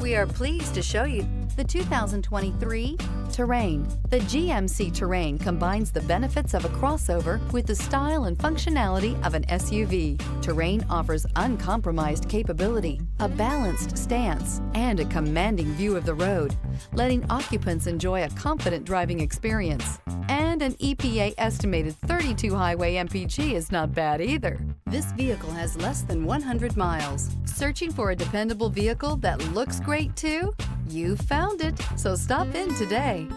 We are pleased to show you the 2023 Terrain. The GMC Terrain combines the benefits of a crossover with the style and functionality of an SUV. Terrain offers uncompromised capability, a balanced stance, and a commanding view of the road, letting occupants enjoy a confident driving experience. And an EPA estimated 32 highway MPG is not bad either. This vehicle has less than 100 miles. Searching for a dependable vehicle that looks great too? You found it, so stop in today.